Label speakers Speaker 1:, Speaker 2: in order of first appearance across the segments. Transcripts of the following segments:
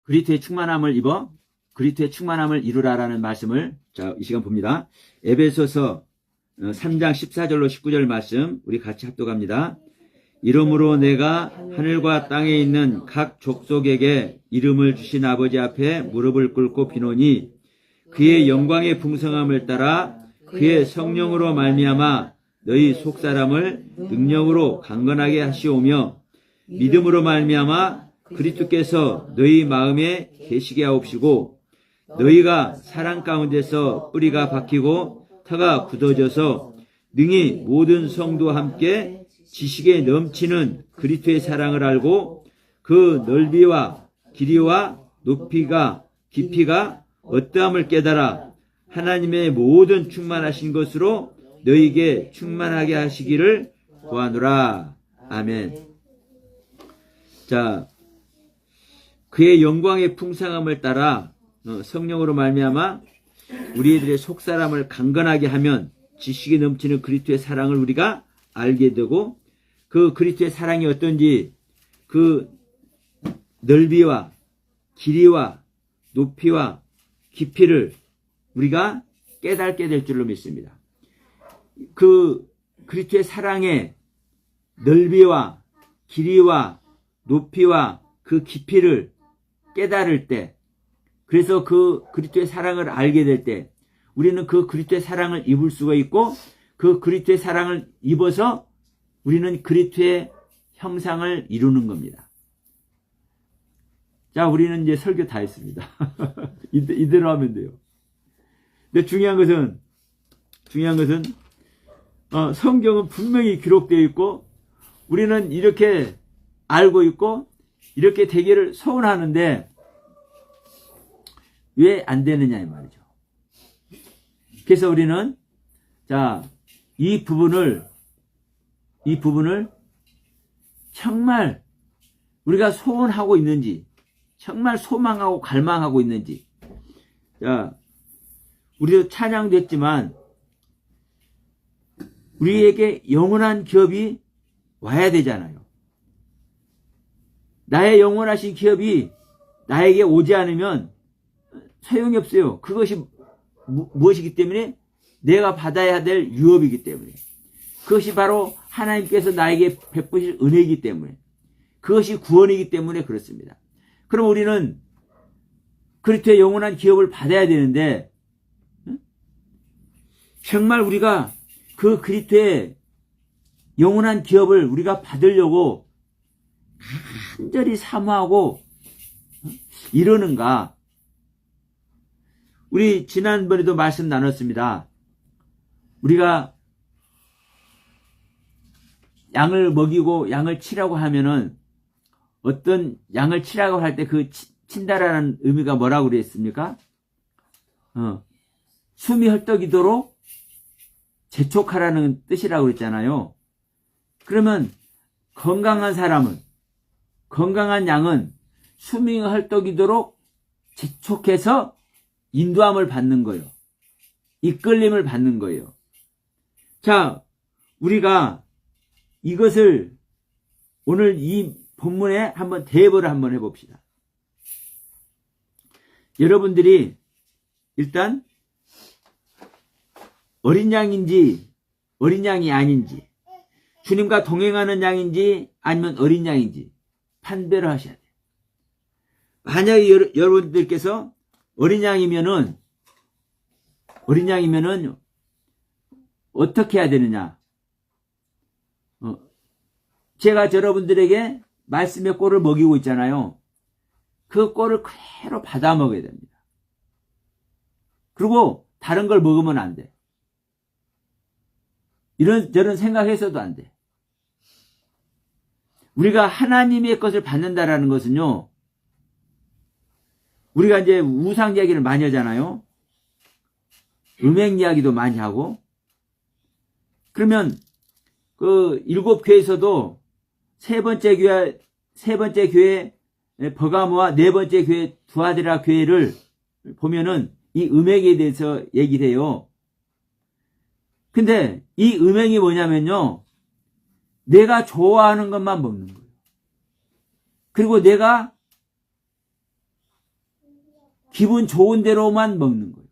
Speaker 1: 그리스도의 충만함을 입어 그리스도의 충만함을 이루라라는 말씀을 자, 이 시간 봅니다. 에베소서 3장 14절로 19절 말씀 우리 같이 합독합니다. 이러므로 내가 하늘과 땅에 있는 각 족속에게 이름을 주신 아버지 앞에 무릎을 꿇고 비노니 그의 영광의 풍성함을 따라 그의 성령으로 말미암아 너희 속사람을 능력으로 강건하게 하시오며 믿음으로 말미암아 그리스도께서 너희 마음에 계시게 하옵시고 너희가 사랑 가운데서 뿌리가 박히고 터가 굳어져서 능히 모든 성도와 함께 지식에 넘치는 그리스도의 사랑을 알고 그 넓이와 길이와 높이가 깊이가 어떠함을 깨달아 하나님의 모든 충만하신 것으로 너희에게 충만하게 하시기를 구하노라. 아멘. 자, 그의 영광의 풍성함을 따라 성령으로 말미암아 우리들의 속사람을 강건하게 하면 지식이 넘치는 그리스도의 사랑을 우리가 알게 되고 그 그리스도의 사랑이 어떤지 그 넓이와 길이와 높이와 깊이를 우리가 깨닫게 될 줄로 믿습니다. 그 그리스도의 사랑의 넓이와 길이와 높이와 그 깊이를 깨달을 때, 그래서 그 그리스도의 사랑을 알게 될 때 우리는 그 그리스도의 사랑을 입을 수가 있고 그 그리스도의 사랑을 입어서 우리는 그리스도의 형상을 이루는 겁니다. 자, 우리는 이제 설교 다 했습니다. 이대로 하면 돼요. 근데 중요한 것은 성경은 분명히 기록되어 있고 우리는 이렇게 알고 있고 이렇게 되기를 소원하는데 왜 안 되느냐 이 말이죠. 그래서 우리는 자, 이 부분을 정말 우리가 소원하고 있는지 정말 소망하고 갈망하고 있는지. 자, 우리도 찬양도 했지만 우리에게 영원한 기업이 와야 되잖아요. 나의 영원하신 기업이 나에게 오지 않으면 소용이 없어요. 그것이 무엇이기 때문에? 내가 받아야 될 유업이기 때문에. 그것이 바로 하나님께서 나에게 베푸실 은혜이기 때문에. 그것이 구원이기 때문에 그렇습니다. 그럼 우리는 그리스도의 영원한 기업을 받아야 되는데 정말 우리가 그 그리스도의 영원한 기업을 우리가 받으려고 간절히 사모하고 이러는가? 우리 지난번에도 말씀 나눴습니다. 우리가 양을 먹이고 양을 치라고 하면은 어떤 양을 치라고 할 때 그 친다라는 의미가 뭐라고 그랬습니까? 숨이 헐떡이도록 재촉하라는 뜻이라고 그랬잖아요. 그러면 건강한 사람은, 건강한 양은 숨이 헐떡이도록 재촉해서 인도함을 받는 거예요. 이끌림을 받는 거예요. 자, 우리가 이것을 오늘 이 본문에 한번 대입을 한번 해봅시다. 여러분들이 일단 어린 양인지 어린 양이 아닌지 주님과 동행하는 양인지 아니면 어린 양인지 판별을 하셔야 돼요. 만약에 여러분들께서 어린 양이면은 어떻게 해야 되느냐? 제가 여러분들에게 말씀의 꼴을 먹이고 있잖아요. 그 꼴을 그대로 받아 먹어야 됩니다. 그리고 다른 걸 먹으면 안 돼. 이런저런 생각해서도 안 돼. 우리가 하나님의 것을 받는다라는 것은요, 우리가 이제 우상 이야기를 많이 하잖아요. 음행 이야기도 많이 하고. 그러면 그 7교회에서도 세 번째 교회 버가모와 네 번째 교회 두아디라 교회를 보면은 이 음행에 대해서 얘기를 해요. 근데 이 음행이 뭐냐면요, 내가 좋아하는 것만 먹는 거예요. 그리고 내가 기분 좋은 대로만 먹는 거예요.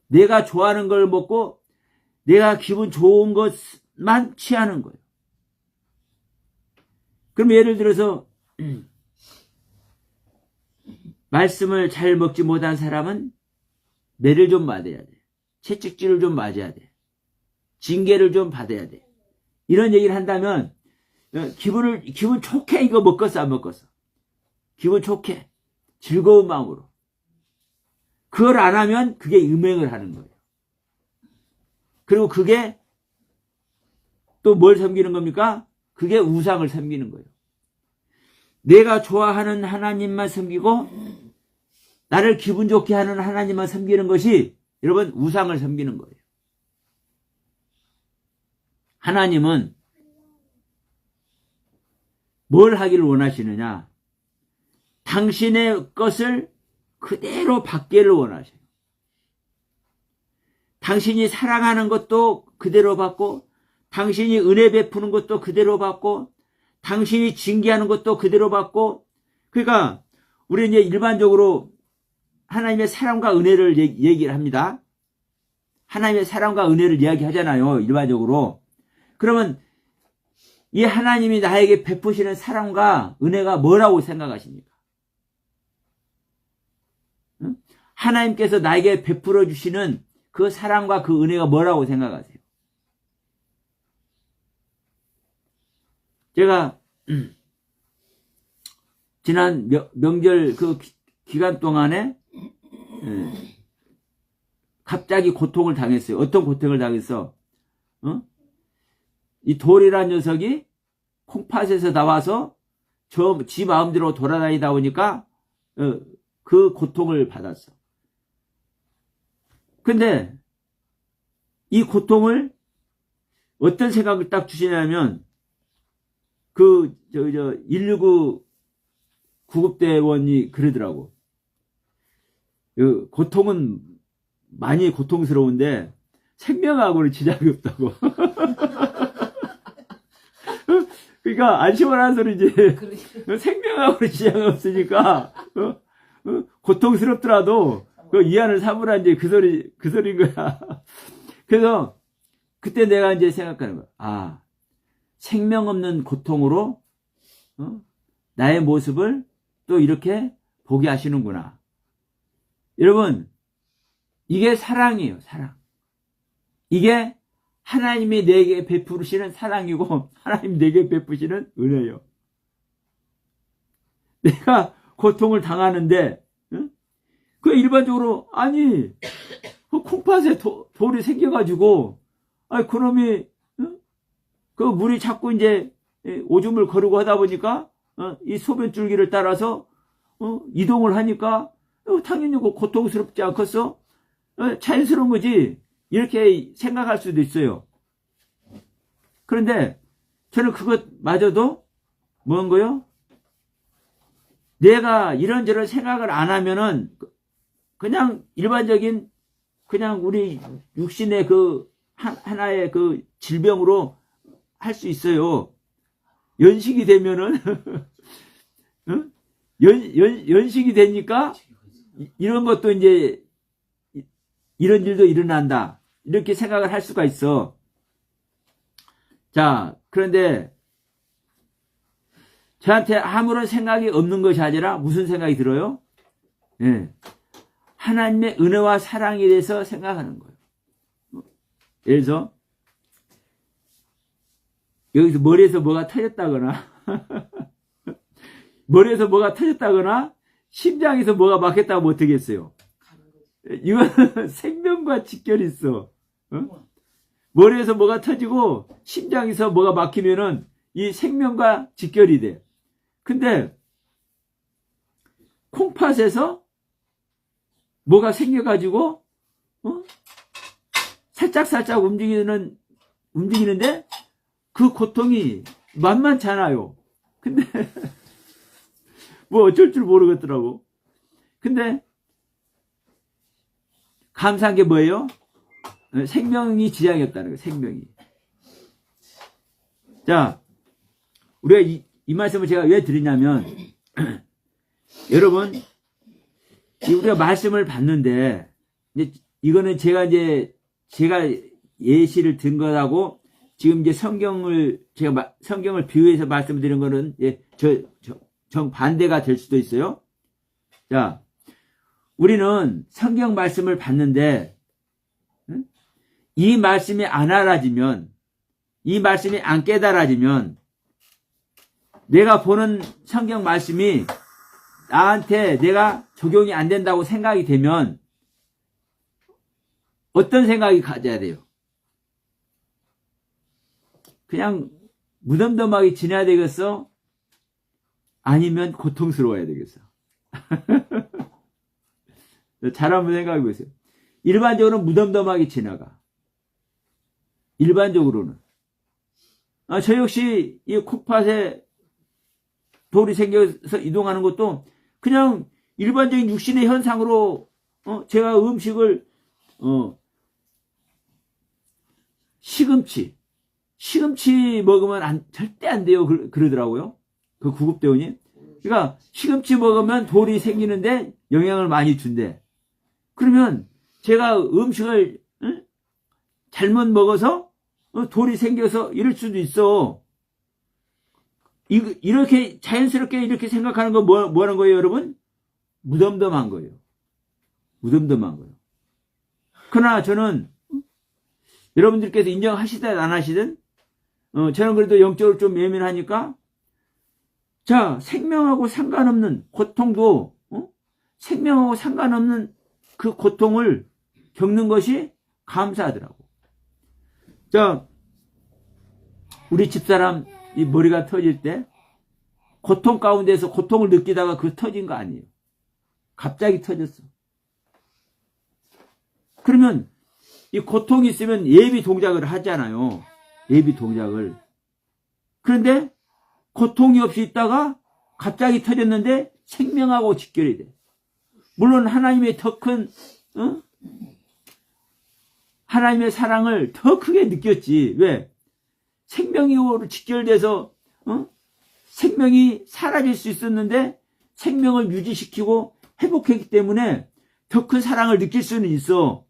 Speaker 1: 내가 좋아하는 걸 먹고 내가 기분 좋은 것만 취하는 거예요. 그럼 예를 들어서 말씀을 잘 먹지 못한 사람은 매를 좀 맞아야 돼. 채찍질을 좀 맞아야 돼. 징계를 좀 받아야 돼. 이런 얘기를 한다면 기분 좋게 이거 먹었어 안 먹었어? 기분 좋게 즐거운 마음으로. 그걸 안 하면 그게 음행을 하는 거예요. 그리고 그게 또 뭘 섬기는 겁니까? 그게 우상을 섬기는 거예요. 내가 좋아하는 하나님만 섬기고 나를 기분 좋게 하는 하나님만 섬기는 것이 여러분 우상을 섬기는 거예요. 하나님은 뭘 하기를 원하시느냐? 당신의 것을 그대로 받기를 원하셔요. 당신이 사랑하는 것도 그대로 받고, 당신이 은혜 베푸는 것도 그대로 받고, 당신이 징계하는 것도 그대로 받고. 그러니까 우리 이제 일반적으로 하나님의 사랑과 은혜를 얘기를 합니다. 하나님의 사랑과 은혜를 이야기하잖아요, 일반적으로. 그러면 이 하나님이 나에게 베푸시는 사랑과 은혜가 뭐라고 생각하십니까? 응? 하나님께서 나에게 베풀어 주시는 그 사랑과 그 은혜가 뭐라고 생각하세요? 제가 지난 명절 그 기간 동안에 갑자기 고통을 당했어요. 어떤 고통을 당했어? 이 돌이라는 녀석이 콩팥에서 나와서 지 마음대로 돌아다니다 보니까 그 고통을 받았어. 근데 이 고통을 어떤 생각을 딱 주시냐면 119 구급대원이 그러더라고. 고통은 많이 고통스러운데 생명하고는 지장이 없다고. 그러니까 안 시원한 소리지. 생명하고는 지장이 없으니까 고통스럽더라도 이안을 삼으라 이제 그 소리인 거야. 그래서 그때 내가 이제 생각하는 거야. 아, 생명 없는 고통으로 나의 모습을 또 이렇게 보게 하시는구나. 여러분, 이게 사랑이에요, 사랑. 이게 하나님이 내게 베푸시는 사랑이고 하나님 내게 베푸시는 은혜예요. 내가 고통을 당하는데 그 일반적으로 아니 그 콩팥에 돌이 생겨가지고 아니 그놈이 그 물이 자꾸 이제 오줌을 거르고 하다 보니까 이 소변 줄기를 따라서 이동을 하니까 당연히 고통스럽지 않겠어? 자연스러운 거지. 이렇게 생각할 수도 있어요. 그런데 저는 그것마저도 뭔 거요? 내가 이런저런 생각을 안 하면은 그냥 일반적인 그냥 우리 육신의 그 하나의 그 질병으로 할 수 있어요. 연식이 되면은 연식이 되니까 이런 것도 이제 이런 일도 일어난다. 이렇게 생각을 할 수가 있어. 자, 그런데 저한테 아무런 생각이 없는 것이 아니라 무슨 생각이 들어요? 예. 하나님의 은혜와 사랑에 대해서 생각하는 거예요. 예를 들어서 여기서 머리에서 뭐가 터졌다거나 머리에서 뭐가 터졌다거나 심장에서 뭐가 막혔다고 어떻게 했어요? 이건 생명과 직결이 있어. 머리에서 뭐가 터지고 심장에서 뭐가 막히면은 이 생명과 직결이 돼. 근데 콩팥에서 뭐가 생겨가지고 살짝살짝 움직이는데 그 고통이 만만치 않아요. 근데 뭐 어쩔 줄 모르겠더라고. 근데 감사한 게 뭐예요? 생명이 지장이 없다는 거예요. 생명이. 자, 우리가 이 말씀을 제가 왜 드리냐면 여러분 우리가 말씀을 받는데, 이거는 제가 예시를 든 거라고, 지금 이제 성경을 비유해서 말씀드린 거는, 정반대가 될 수도 있어요. 자, 우리는 성경 말씀을 받는데, 이 말씀이 안 알아지면, 이 말씀이 안 깨달아지면, 내가 보는 성경 말씀이 나한테 내가 적용이 안 된다고 생각이 되면 어떤 생각이 가져야 돼요? 그냥 무덤덤하게 지내야 되겠어? 아니면 고통스러워야 되겠어? 잘 한번 생각해 보세요. 일반적으로 무덤덤하게 지나가. 일반적으로는. 저 역시 이 콕팥에 돌이 생겨서 이동하는 것도 그냥 일반적인 육신의 현상으로 제가 음식을 시금치 먹으면 절대 안 돼요 그러더라고요. 그 구급대원이. 그러니까 시금치 먹으면 돌이 생기는데 영향을 많이 준대. 그러면 제가 음식을 잘못 먹어서 돌이 생겨서 이럴 수도 있어. 이렇게 자연스럽게 이렇게 생각하는 거 뭐라는 거예요, 여러분? 무덤덤한 거예요. 무덤덤한 거예요. 그러나 저는 여러분들께서 인정하시든 안 하시든 저는 그래도 영적으로 좀 예민하니까 자, 생명하고 상관없는 고통도 생명하고 상관없는 그 고통을 겪는 것이 감사하더라고. 자, 우리 집사람 이 머리가 터질 때 고통 가운데서 고통을 느끼다가 그 터진 거 아니에요. 갑자기 터졌어. 그러면 이 고통이 있으면 예비 동작을 하잖아요. 예비 동작을. 그런데 고통이 없이 있다가 갑자기 터졌는데 생명하고 직결이 돼. 물론 하나님의 더 큰 하나님의 사랑을 더 크게 느꼈지. 왜? 생명으로 직결돼서 생명이 사라질 수 있었는데 생명을 유지시키고 회복했기 때문에 더 큰 사랑을 느낄 수는 있어.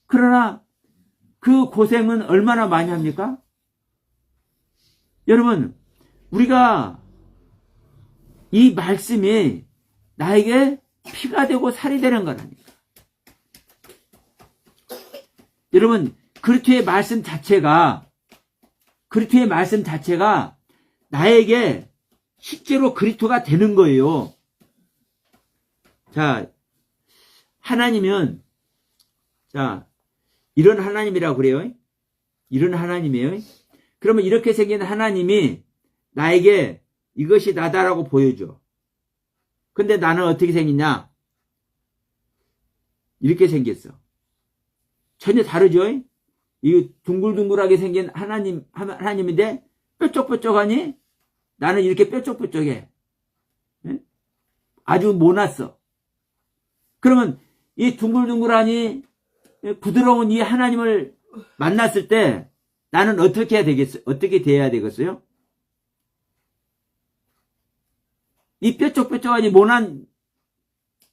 Speaker 1: 그러나 그 고생은 얼마나 많이 합니까? 여러분, 우리가 이 말씀이 나에게 피가 되고 살이 되는 거라니까. 여러분, 그리스도의 말씀 자체가 나에게 실제로 그리스도가 되는 거예요. 자, 하나님은 이런 하나님이라고 그래요. 이런 하나님이에요. 그러면 이렇게 생긴 하나님이 나에게 이것이 나다라고 보여줘. 근데 나는 어떻게 생겼냐? 이렇게 생겼어. 전혀 다르죠? 이 둥글둥글하게 생긴 하나님인데 뾰족뾰족하니 나는 이렇게 뾰족뾰족해. 아주 모났어. 그러면 이 둥글둥글하니 부드러운 이 하나님을 만났을 때 나는 어떻게 돼야 되겠어요? 이 뾰족뾰족하니 모난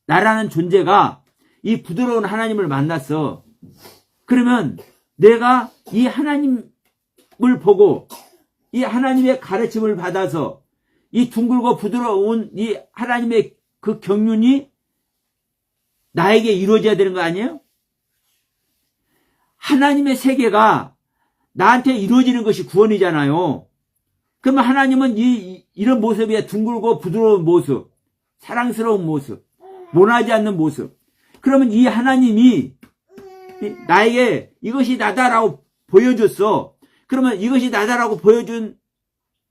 Speaker 1: 나라는 존재가 이 부드러운 하나님을 만났어. 그러면 내가 이 하나님을 보고 이 하나님의 가르침을 받아서 이 둥글고 부드러운 이 하나님의 그 경륜이 나에게 이루어져야 되는 거 아니에요? 하나님의 세계가 나한테 이루어지는 것이 구원이잖아요. 그러면 하나님은 이런 모습이야. 둥글고 부드러운 모습, 사랑스러운 모습, 모나지 않는 모습. 그러면 이 하나님이 나에게 이것이 나다라고 보여줬어. 그러면 이것이 나다라고 보여준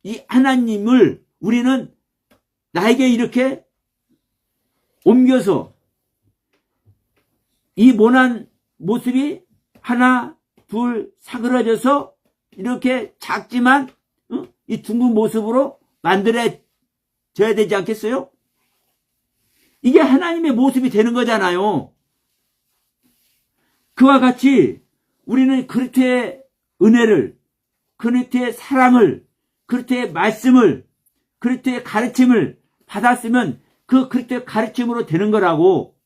Speaker 1: 이 하나님을 우리는 나에게 이렇게 옮겨서 이 모난 모습이 하나, 둘, 사그러져서 이렇게 작지만 이 둥근 모습으로 만들어져야 되지 않겠어요? 이게 하나님의 모습이 되는 거잖아요. 그와 같이 우리는 그리스도의 은혜를, 그리스도의 사랑을, 그리스도의 말씀을, 그리스도의 가르침을 받았으면 그 그리스도의 가르침으로 되는 거라고.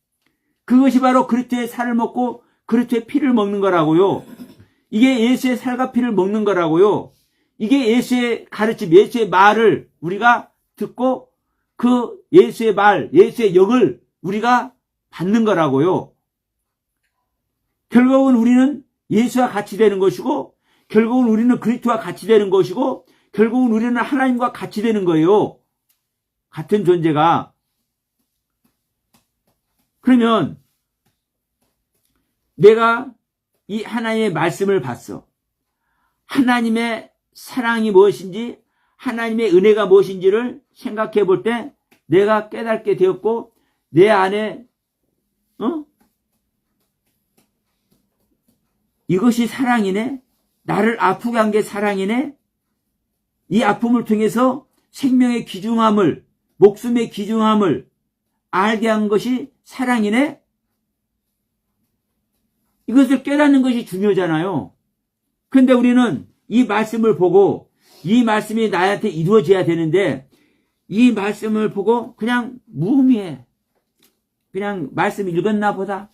Speaker 1: 그것이 바로 그리스도의 살을 먹고 그리스도의 피를 먹는 거라고요. 이게 예수의 살과 피를 먹는 거라고요. 이게 예수의 가르침, 예수의 말을 우리가 듣고 그 예수의 말, 예수의 영을 우리가 받는 거라고요. 결국은 우리는 예수와 같이 되는 것이고, 결국은 우리는 그리스도와 같이 되는 것이고, 결국은 우리는 하나님과 같이 되는 거예요. 같은 존재가. 그러면 내가 이 하나님의 말씀을 봤어. 하나님의 사랑이 무엇인지, 하나님의 은혜가 무엇인지를 생각해 볼 때 내가 깨닫게 되었고, 내 안에 이것이 사랑이네? 나를 아프게 한 게 사랑이네? 이 아픔을 통해서 생명의 귀중함을, 목숨의 귀중함을 알게 한 것이 사랑이네? 이것을 깨닫는 것이 중요하잖아요. 그런데 우리는 이 말씀을 보고 이 말씀이 나한테 이루어져야 되는데 이 말씀을 보고 그냥 무의미해. 그냥 말씀 읽었나 보다.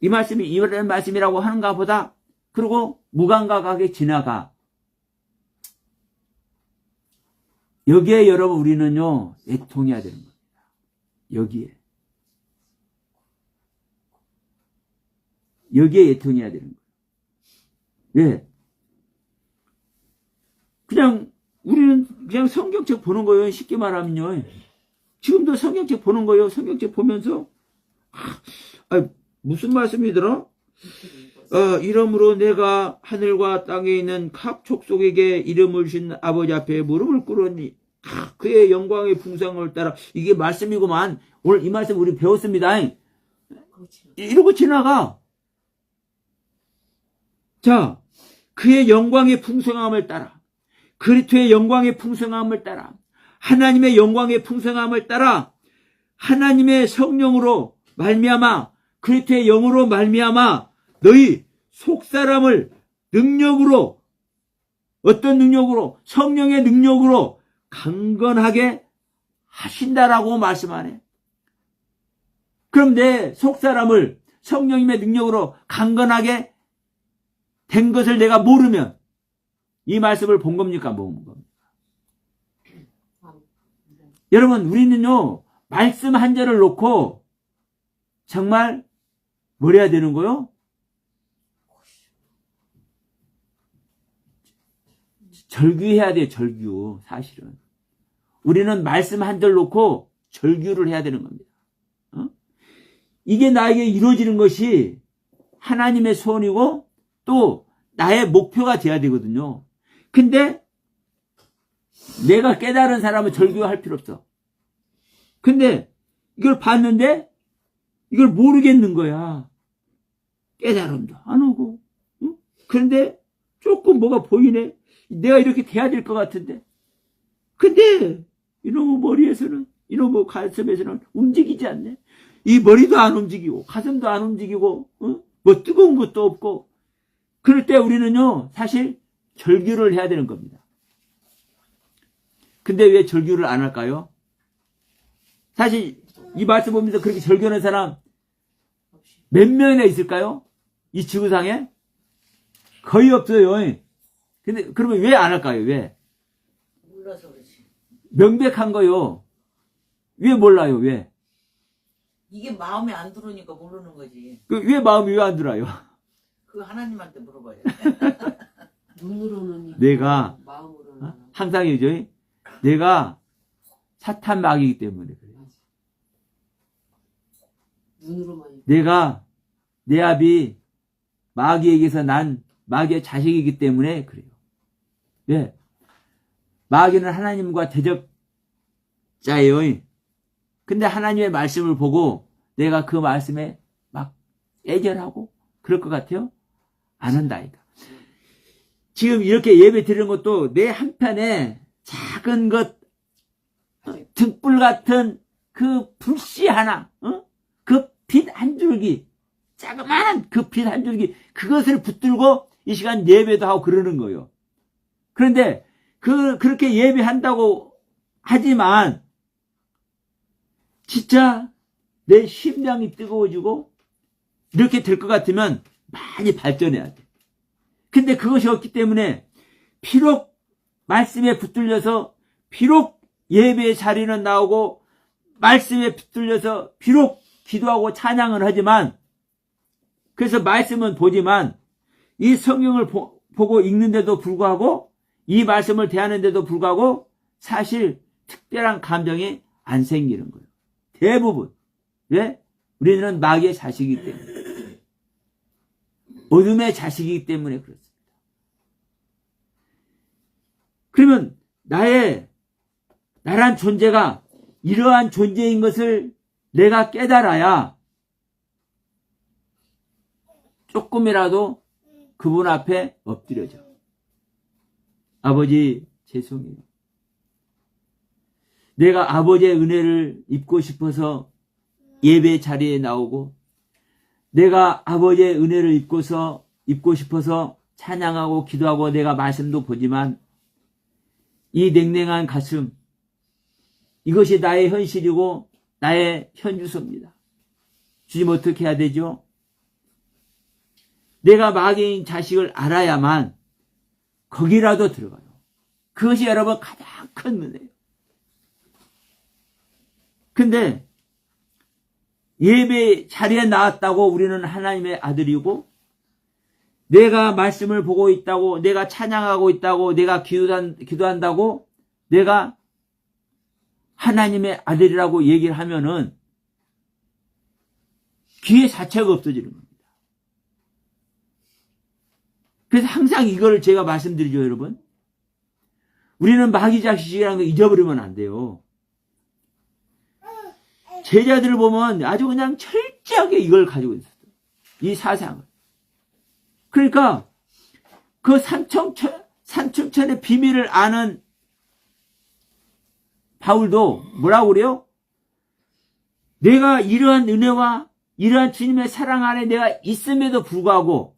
Speaker 1: 이 말씀이 이런 말씀이라고 하는가 보다. 그리고 무감각하게 지나가. 여기에 여러분 우리는요 애통해야 되는 겁니다. 여기에 애통해야 되는 거예요. 왜? 그냥 우리는 그냥 성경책 보는 거예요. 쉽게 말하면요. 지금도 성경책 보는 거예요. 성경책 보면서 무슨 말씀이더라? 이러므로 내가 하늘과 땅에 있는 각 족속에게 이름을 주신 아버지 앞에 무릎을 꿇으니 그의 영광의 풍성을 따라. 이게 말씀이구만. 오늘 이 말씀 우리 배웠습니다. 이러고 지나가. 자, 그의 영광의 풍성함을 따라, 그리스도의 영광의 풍성함을 따라, 하나님의 영광의 풍성함을 따라, 하나님의 성령으로 말미암아, 그리스도의 영으로 말미암아 너희 속사람을 능력으로, 어떤 능력으로? 성령의 능력으로 강건하게 하신다라고 말씀하네. 그럼 내 속사람을 성령님의 능력으로 강건하게 된 것을 내가 모르면 이 말씀을 본 겁니까? 못 본 겁니까? 여러분, 우리는요 말씀 한 절을 놓고 정말 뭘 해야 되는 거요? 절규해야 돼요. 절규. 사실은 우리는 말씀 한 절 놓고 절규를 해야 되는 겁니다. 이게 나에게 이루어지는 것이 하나님의 소원이고 또 나의 목표가 돼야 되거든요. 근데 내가 깨달은 사람은 절규할 필요 없어. 근데 이걸 봤는데 이걸 모르겠는 거야. 깨달음도 안 오고. 응? 그런데 조금 뭐가 보이네. 내가 이렇게 돼야 될 것 같은데. 근데 이놈의 머리에서는, 이놈의 가슴에서는 움직이지 않네. 이 머리도 안 움직이고 가슴도 안 움직이고 뭐 뜨거운 것도 없고. 그럴 때 우리는요 사실 절규를 해야 되는 겁니다. 근데 왜 절규를 안 할까요? 사실 이 말씀 보면서 그렇게 절규하는 사람 몇 명이나 있을까요? 이 지구상에? 거의 없어요. 근데 그러면 왜 안 할까요? 왜?
Speaker 2: 몰라서 그렇지.
Speaker 1: 명백한 거요. 왜 몰라요? 왜?
Speaker 2: 이게 마음에 안 들어오니까 모르는 거지.
Speaker 1: 왜 마음이 왜 안 들어요?
Speaker 2: 그 하나님한테 물어봐야 돼.
Speaker 3: 눈으로는
Speaker 1: 내가
Speaker 3: 마음으로는
Speaker 1: 항상 이죠. 내가 사탄 마귀이기 때문에 그래요.
Speaker 3: 눈으로만
Speaker 1: 내가 내 아비 마귀에게서 난 마귀의 자식이기 때문에 그래요. 왜? 마귀는 하나님과 대적자예요. 근데 하나님의 말씀을 보고 내가 그 말씀에 막 애절하고 그럴 것 같아요? 안 한다니까. 지금 이렇게 예배 드리는 것도 내 한편에 작은 것, 등불 같은 그 불씨 하나, 그 빛 한 줄기, 자그마한 그 빛 한 줄기, 그것을 붙들고 이 시간 예배도 하고 그러는 거예요. 그런데 그렇게 예배한다고 하지만 진짜 내 심장이 뜨거워지고 이렇게 될 것 같으면 많이 발전해야 돼. 근데 그것이 없기 때문에 비록 말씀에 붙들려서 비록 예배의 자리는 나오고 말씀에 붙들려서 비록 기도하고 찬양을 하지만 그래서 말씀은 보지만 이 성경을 보고 읽는데도 불구하고 이 말씀을 대하는데도 불구하고 사실 특별한 감정이 안 생기는 거예요. 대부분. 왜? 우리는 마귀의 자식이기 때문에. 어둠의 자식이기 때문에 그렇습니다. 그러면 나란 존재가 이러한 존재인 것을 내가 깨달아야 조금이라도 그분 앞에 엎드려져. 아버지 죄송해요. 내가 아버지의 은혜를 입고 싶어서 예배 자리에 나오고 내가 아버지의 은혜를 입고 싶어서 찬양하고 기도하고 내가 말씀도 보지만 이 냉랭한 가슴 이것이 나의 현실이고 나의 현주소입니다. 주님 어떻게 해야 되죠? 내가 마귀인 자식을 알아야만 거기라도 들어가요. 그것이 여러분 가장 큰 은혜예요. 근데 예배 자리에 나왔다고 우리는 하나님의 아들이고 내가 말씀을 보고 있다고 내가 찬양하고 있다고 내가 기도한다고 내가 하나님의 아들이라고 얘기를 하면은 기회 자체가 없어지는 겁니다. 그래서 항상 이걸 제가 말씀드리죠, 여러분. 우리는 마귀 자식이라는 거 잊어버리면 안 돼요. 제자들을 보면 아주 그냥 철저하게 이걸 가지고 있었어요. 이 사상을. 그러니까 그 산청천의 비밀을 아는 바울도 뭐라고 그래요? 내가 이러한 은혜와 이러한 주님의 사랑 안에 내가 있음에도 불구하고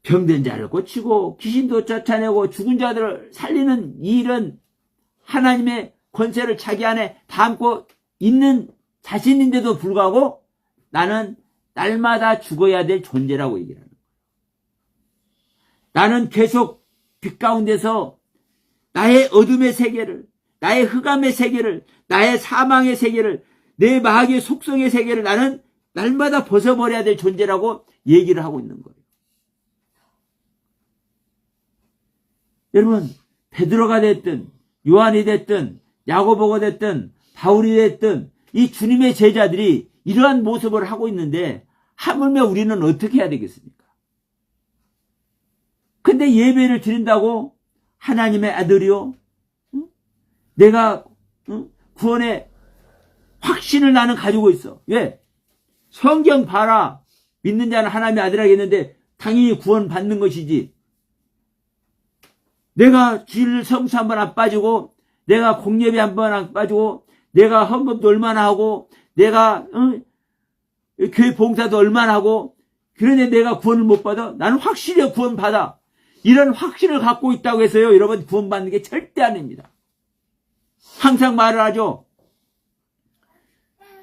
Speaker 1: 병든 자를 고치고 귀신도 쫓아내고 죽은 자들을 살리는 이런 하나님의 권세를 자기 안에 담고 있는 자신인데도 불구하고 나는 날마다 죽어야 될 존재라고 얘기를 하는 거예요. 나는 계속 빛 가운데서 나의 어둠의 세계를, 나의 흑암의 세계를, 나의 사망의 세계를, 내 마귀의 속성의 세계를 나는 날마다 벗어버려야 될 존재라고 얘기를 하고 있는 거예요. 여러분, 베드로가 됐든 요한이 됐든 야고보가 됐든 바울이 됐든 이 주님의 제자들이 이러한 모습을 하고 있는데 하물며 우리는 어떻게 해야 되겠습니까? 근데 예배를 드린다고 하나님의 아들이요? 내가 구원의 확신을 나는 가지고 있어. 왜? 성경 봐라. 믿는 자는 하나님의 아들이라겠는데 당연히 구원 받는 것이지. 내가 주일 성수 한 번 안 빠지고 내가 공예배 한 번 안 빠지고 내가 헌금도 얼마나 하고 내가 교회 봉사도 얼마나 하고 그런데 내가 구원을 못 받아? 나는 확실히 구원 받아. 이런 확신을 갖고 있다고 해서요. 여러분 구원 받는 게 절대 아닙니다. 항상 말을 하죠.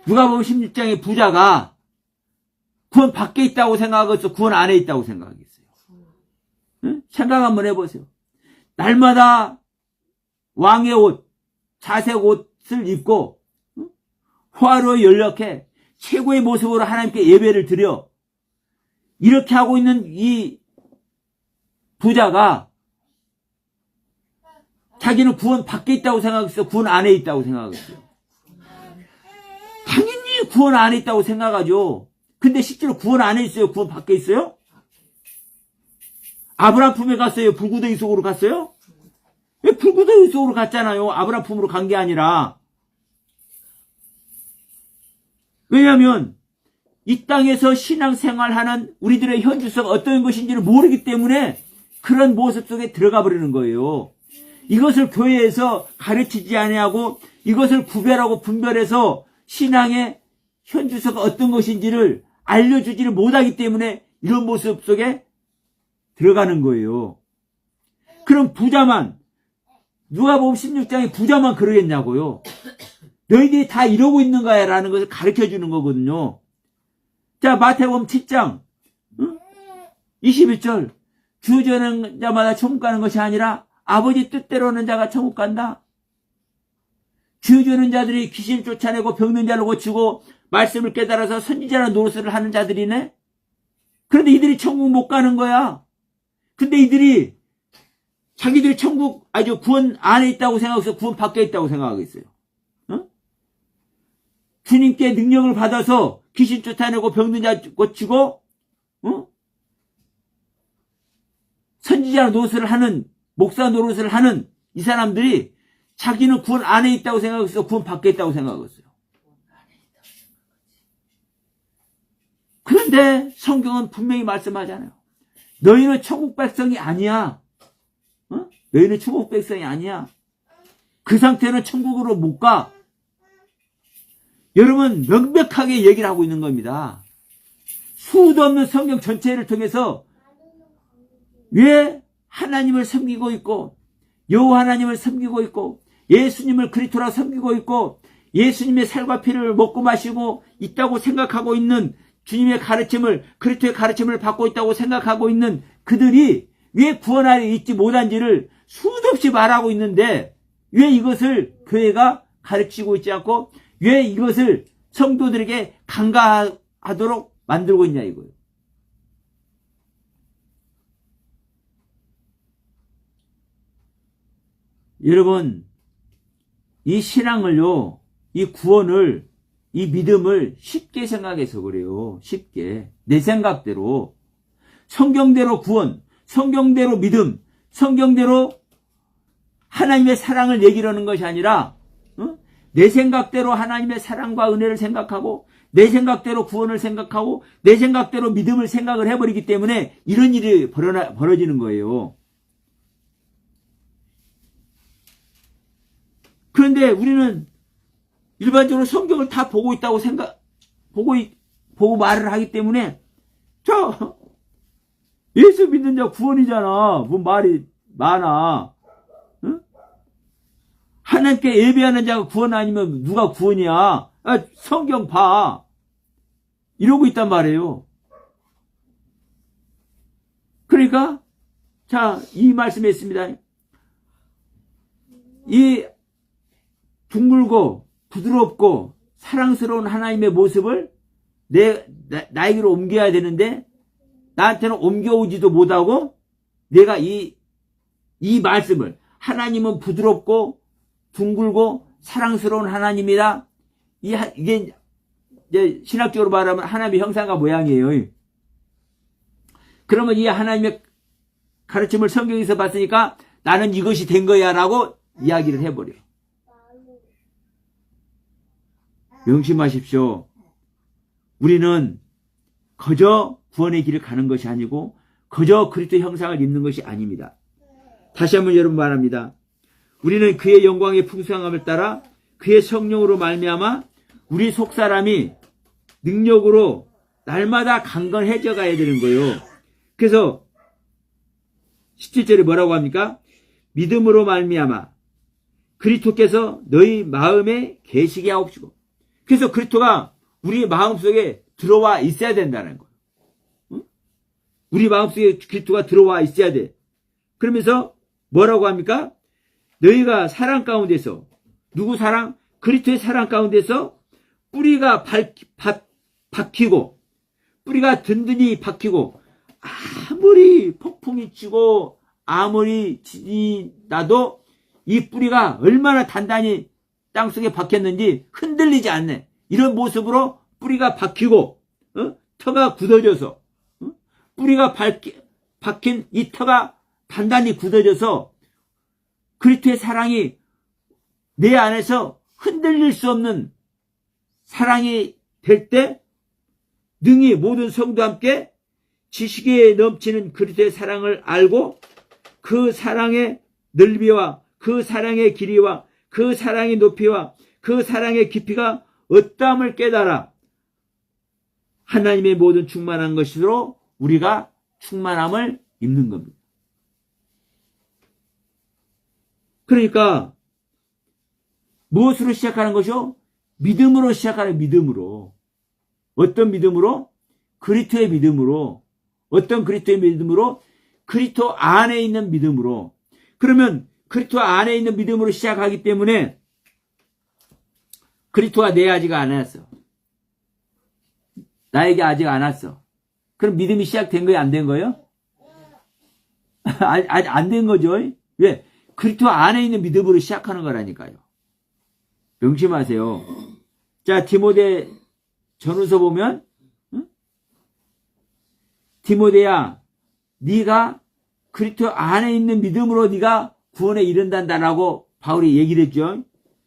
Speaker 1: 누가복음 16장의 부자가 구원 밖에 있다고 생각하겠어? 구원 안에 있다고 생각하겠어요? 응? 생각 한번 해보세요. 날마다 왕의 옷, 자색 옷을 입고 화로 연락해 최고의 모습으로 하나님께 예배를 드려 이렇게 하고 있는 이 부자가 자기는 구원 밖에 있다고 생각했어? 구원 안에 있다고 생각했어요? 당연히 구원 안에 있다고 생각하죠. 근데 실제로 구원 안에 있어요? 구원 밖에 있어요? 아브라함 품에 갔어요? 불구덩이 속으로 갔어요? 왜 불구덩이 속으로 갔잖아요. 아브라함 품으로 간 게 아니라. 왜냐하면 이 땅에서 신앙생활하는 우리들의 현주소가 어떤 것인지를 모르기 때문에 그런 모습 속에 들어가 버리는 거예요. 이것을 교회에서 가르치지 아니하고 이것을 구별하고 분별해서 신앙의 현주소가 어떤 것인지를 알려주지를 못하기 때문에 이런 모습 속에 들어가는 거예요. 그럼 부자만 누가복음 16장에 부자만 그러겠냐고요. 너희들이 다 이러고 있는 거야 라는 것을 가르쳐 주는 거거든요. 자, 마태복음 7장 21절 주저하는 자마다 천국 가는 것이 아니라 아버지 뜻대로는 자가 천국 간다. 주저하는 자들이 귀신 쫓아내고 병든 자를 고치고 말씀을 깨달아서 선지자라는 노릇을 하는 자들이네. 그런데 이들이 천국 못 가는 거야. 근데 이들이 자기들이 천국 아주 구원 안에 있다고 생각해서 구원 밖에 있다고 생각하겠어요. 주님께 능력을 받아서 귀신 쫓아내고 병든 자 고치고 선지자 노릇을 하는 목사 노릇을 하는 이 사람들이 자기는 구원 안에 있다고 생각해서 구원 밖에 있다고 생각했어요. 그런데 성경은 분명히 말씀하잖아요. 너희는 천국 백성이 아니야. 너희는 천국 백성이 아니야. 그 상태는 천국으로 못 가. 여러분 명백하게 얘기를 하고 있는 겁니다. 수도 없는 성경 전체를 통해서 왜 하나님을 섬기고 있고 여호와 하나님을 섬기고 있고 예수님을 그리스도라 섬기고 있고 예수님의 살과 피를 먹고 마시고 있다고 생각하고 있는 주님의 가르침을 그리스도의 가르침을 받고 있다고 생각하고 있는 그들이 왜 구원 안에 있지 못한지를 수도 없이 말하고 있는데 왜 이것을 교회가 가르치고 있지 않고 왜 이것을 성도들에게 간과하도록 만들고 있냐 이거예요. 여러분 이 신앙을요, 이 구원을, 이 믿음을 쉽게 생각해서 그래요. 쉽게. 내 생각대로. 성경대로 구원, 성경대로 믿음, 성경대로 하나님의 사랑을 얘기하는 것이 아니라 내 생각대로 하나님의 사랑과 은혜를 생각하고 내 생각대로 구원을 생각하고 내 생각대로 믿음을 생각을 해버리기 때문에 이런 일이 벌어지는 거예요. 그런데 우리는 일반적으로 성경을 다 보고 있다고 보고 말을 하기 때문에 예수 믿는 자 구원이잖아. 뭐 말이 많아. 응? 하나님께 예배하는 자가 구원 아니면 누가 구원이야? 성경 봐. 이러고 있단 말이에요. 그러니까 이 말씀에 있습니다. 이 둥글고 부드럽고 사랑스러운 하나님의 모습을 나에게로 옮겨야 되는데 나한테는 옮겨오지도 못하고 내가 이 말씀을 하나님은 부드럽고 둥글고 사랑스러운 하나님이다. 이게 이제 신학적으로 말하면 하나님의 형상과 모양이에요. 그러면 이 하나님의 가르침을 성경에서 봤으니까 나는 이것이 된 거야 라고 이야기를 해버려요. 명심하십시오. 우리는 거저 구원의 길을 가는 것이 아니고 거저 그리스도의 형상을 입는 것이 아닙니다. 다시 한번 여러분 말합니다. 우리는 그의 영광의 풍성함을 따라 그의 성령으로 말미암아 우리 속사람이 능력으로 날마다 강건해져 가야 되는 거예요. 그래서 17절에 뭐라고 합니까? 믿음으로 말미암아 그리스도께서 너희 마음에 계시게 하옵시고. 그래서 그리스도가 우리 마음속에 들어와 있어야 된다는 거예요. 응? 우리 마음속에 그리스도가 들어와 있어야 돼. 그러면서 뭐라고 합니까? 너희가 사랑 가운데서 누구 사랑? 그리스도의 사랑 가운데서 뿌리가 박히고 뿌리가 든든히 박히고 아무리 폭풍이 치고 아무리 지진이 나도 이 뿌리가 얼마나 단단히 땅속에 박혔는지 흔들리지 않네. 이런 모습으로 뿌리가 박히고 터가 굳어져서 뿌리가 박힌 이 터가 단단히 굳어져서 그리스도의 사랑이 내 안에서 흔들릴 수 없는 사랑이 될 때 능히 모든 성도와 함께 지식에 넘치는 그리스도의 사랑을 알고 그 사랑의 넓이와 그 사랑의 길이와 그 사랑의 높이와 그 사랑의 깊이가 어떠함을 깨달아 하나님의 모든 충만한 것으로 우리가 충만함을 입는 겁니다. 그러니까 무엇으로 시작하는 것이요? 믿음으로 시작하는 믿음으로. 어떤 믿음으로? 그리스도의 믿음으로. 어떤 그리스도의 믿음으로? 그리스도 안에 있는 믿음으로. 그러면 그리스도 안에 있는 믿음으로 시작하기 때문에 그리스도가 내 아직 안 왔어. 나에게 아직 안 왔어. 그럼 믿음이 시작된 거예요? 안 된 거예요? 아직 안 된 거죠. 왜? 그리스도 안에 있는 믿음으로 시작하는 거라니까요. 명심하세요. 자, 디모데 전후서 보면, 응? 디모데야, 네가 그리스도 안에 있는 믿음으로 네가 구원에 이른단다라고 바울이 얘기를 했죠.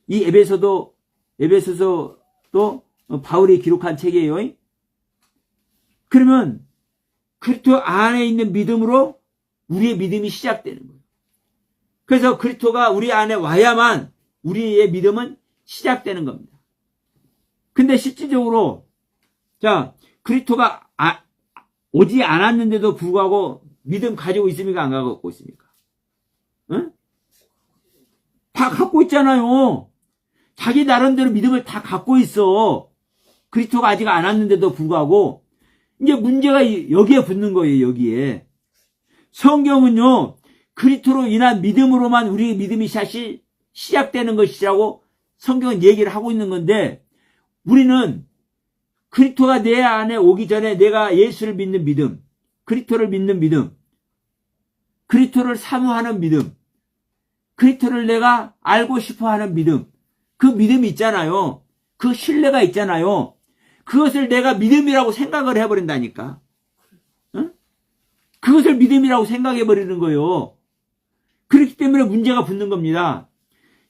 Speaker 1: 이 에베소서도 바울이 기록한 책이에요. 그러면 그리스도 안에 있는 믿음으로 우리의 믿음이 시작되는 거예요. 그래서 그리스도가 우리 안에 와야만 우리의 믿음은 시작되는 겁니다. 근데 실질적으로 자, 그리스도가 오지 않았는데도 불구하고 믿음 가지고 있습니까? 안 갖고 있습니까? 응? 다 갖고 있잖아요. 자기 나름대로 믿음을 다 갖고 있어. 그리스도가 아직 안 왔는데도 불구하고 이제 문제가 여기에 붙는 거예요. 여기에. 성경은요. 그리스도로 인한 믿음으로만 우리의 믿음이 시작되는 것이라고 성경은 얘기를 하고 있는 건데 우리는 그리스도가 내 안에 오기 전에 내가 예수를 믿는 믿음, 그리스도를 믿는 믿음, 그리스도를 사모하는 믿음, 그리스도를 내가 알고 싶어하는 믿음, 그 믿음이 있잖아요. 그 신뢰가 있잖아요. 그것을 내가 믿음이라고 생각을 해버린다니까. 응? 그것을 믿음이라고 생각해버리는 거예요. 그렇기 때문에 문제가 붙는 겁니다.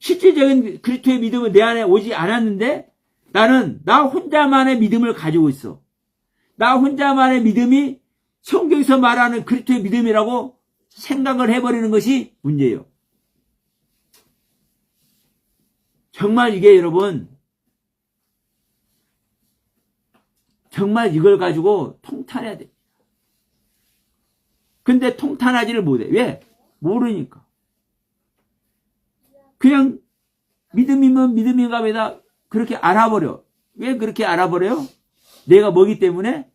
Speaker 1: 실질적인 그리스도의 믿음은 내 안에 오지 않았는데 나는 나 혼자만의 믿음을 가지고 있어. 나 혼자만의 믿음이 성경에서 말하는 그리스도의 믿음이라고 생각을 해버리는 것이 문제예요. 정말 이게 여러분 정말 이걸 가지고 통탄해야 돼. 근데 통탄하지를 못해. 왜? 모르니까. 그냥 믿음이면 믿음인가 보다 그렇게 알아버려. 왜 그렇게 알아버려요? 내가 뭐기 때문에?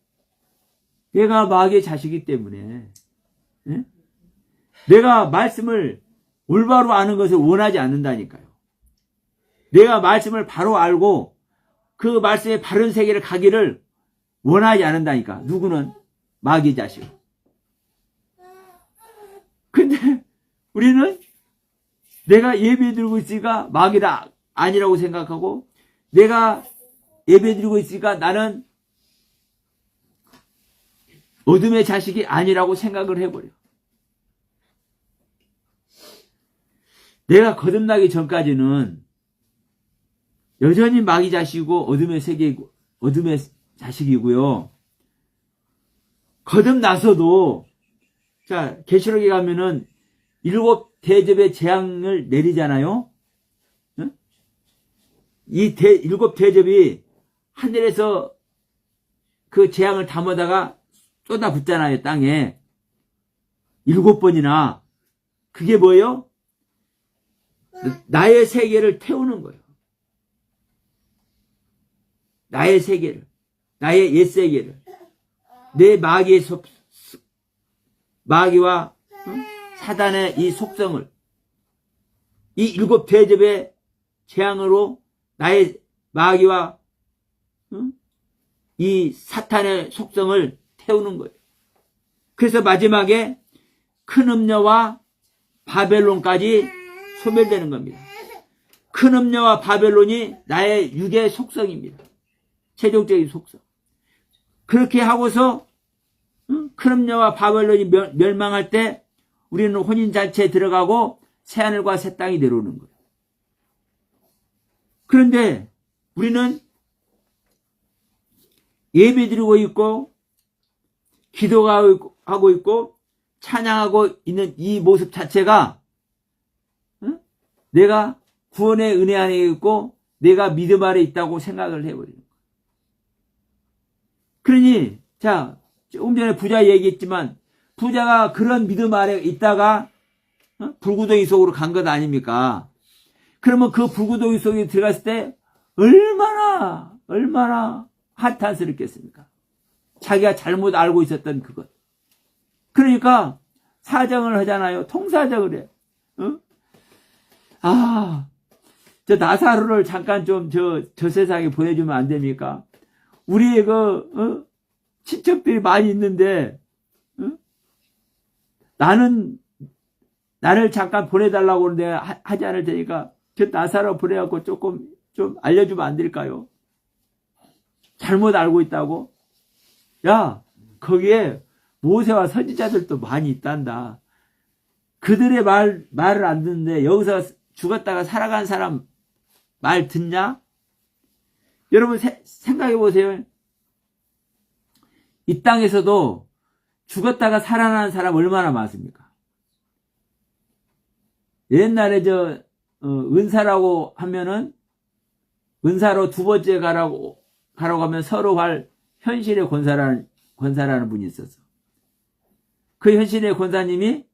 Speaker 1: 내가 마귀의 자식이기 때문에. 예? 내가 말씀을 올바로 아는 것을 원하지 않는다니까요. 내가 말씀을 바로 알고 그 말씀의 바른 세계를 가기를 원하지 않는다니까. 누구는? 마귀의 자식. 근데 우리는 내가 예배 드리고 있으니까 마귀다 아니라고 생각하고 내가 예배 드리고 있으니까 나는 어둠의 자식이 아니라고 생각을 해버려. 내가 거듭나기 전까지는 여전히 마귀 자식이고 어둠의 세계이고 어둠의 자식이고요. 거듭나서도 자 계시록에 가면은 7 대접의 재앙을 내리잖아요. 응? 이 7 대접이 하늘에서 그 재앙을 담아다가 쏟아붓잖아요. 땅에 7번이나. 그게 뭐예요? 나의 세계를 태우는 거예요. 나의 세계를, 나의 옛 세계를, 내 마귀와 사단의 이 속성을, 이 7 대접의 재앙으로 나의 마귀와 이 사탄의 속성을 태우는 거예요. 그래서 마지막에 큰 음녀와 바벨론까지 소멸되는 겁니다. 큰 음녀와 바벨론이 나의 육의 속성입니다. 최종적인 속성. 그렇게 하고서 큰 음녀와 바벨론이 멸망할 때 우리는 혼인잔치에 들어가고 새하늘과 새 땅이 내려오는 거예요. 그런데 우리는 예배드리고 있고 기도하고 있고 찬양하고 있는 이 모습 자체가 내가 구원의 은혜 안에 있고 내가 믿음 아래 있다고 생각을 해버리는 거예요. 그러니 자 조금 전에 부자 얘기했지만 부자가 그런 믿음 아래 있다가 불구덩이 속으로 간 것 아닙니까? 그러면 그 불구덩이 속에 들어갔을 때 얼마나 한탄스럽겠습니까? 자기가 잘못 알고 있었던 그것. 그러니까 사정을 하잖아요. 통사정을 해. 어? 저 나사로를 잠깐 좀 저 세상에 보내주면 안 됩니까? 우리의 친척들이 많이 있는데, 나를 잠깐 보내달라고 그러는데 하지 않을 테니까 저 나사로 보내갖고 조금 좀 알려주면 안 될까요? 잘못 알고 있다고? 야, 거기에 모세와 선지자들도 많이 있단다. 그들의 말을 안 듣는데 여기서 죽었다가 살아간 사람 말 듣냐? 여러분 생각해 보세요. 이 땅에서도 죽었다가 살아난 사람 얼마나 많습니까? 옛날에 은사라고 하면은 은사로 두 번째 가라고 하면 서로 할 현실의 권사라는 분이 있었어. 그 현실의 권사님이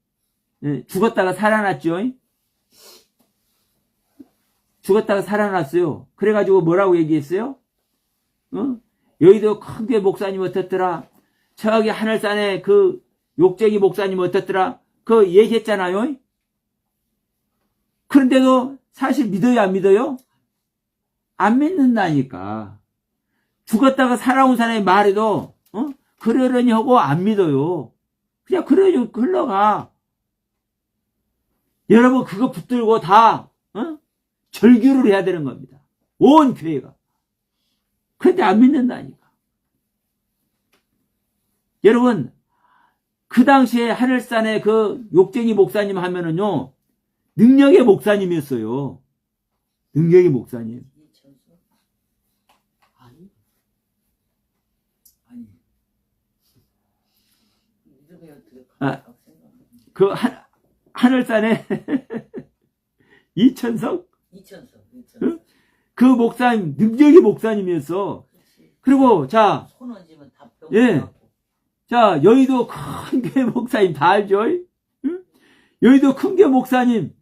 Speaker 1: 죽었다가 살아났죠. 죽었다가 살아났어요. 그래가지고 뭐라고 얘기했어요? 여의도 큰 교회 목사님 어떻더라? 저기 하늘산에 그 욕쟁이 목사님 어떻더라? 그거 얘기했잖아요. 그런데도 사실 믿어요, 안 믿어요? 안 믿는다니까. 죽었다가 살아온 사람의 말에도 그러려니 하고 안 믿어요. 그냥 그러려니 흘러가. 여러분 그거 붙들고 다 절규를 해야 되는 겁니다. 온 교회가. 그런데 안 믿는다니까. 여러분 그 당시에 하늘산에 그 욕쟁이 목사님 하면은요 능력의 목사님이었어요. 능력의 목사님.
Speaker 3: 아니.
Speaker 1: 그 하늘산에 이천석? 응? 그 목사님, 능력의 목사님이었어. 그리고, 자, 예. 자, 여의도 큰 교회 목사님 다 알죠? 응? 여의도 큰 교회 목사님.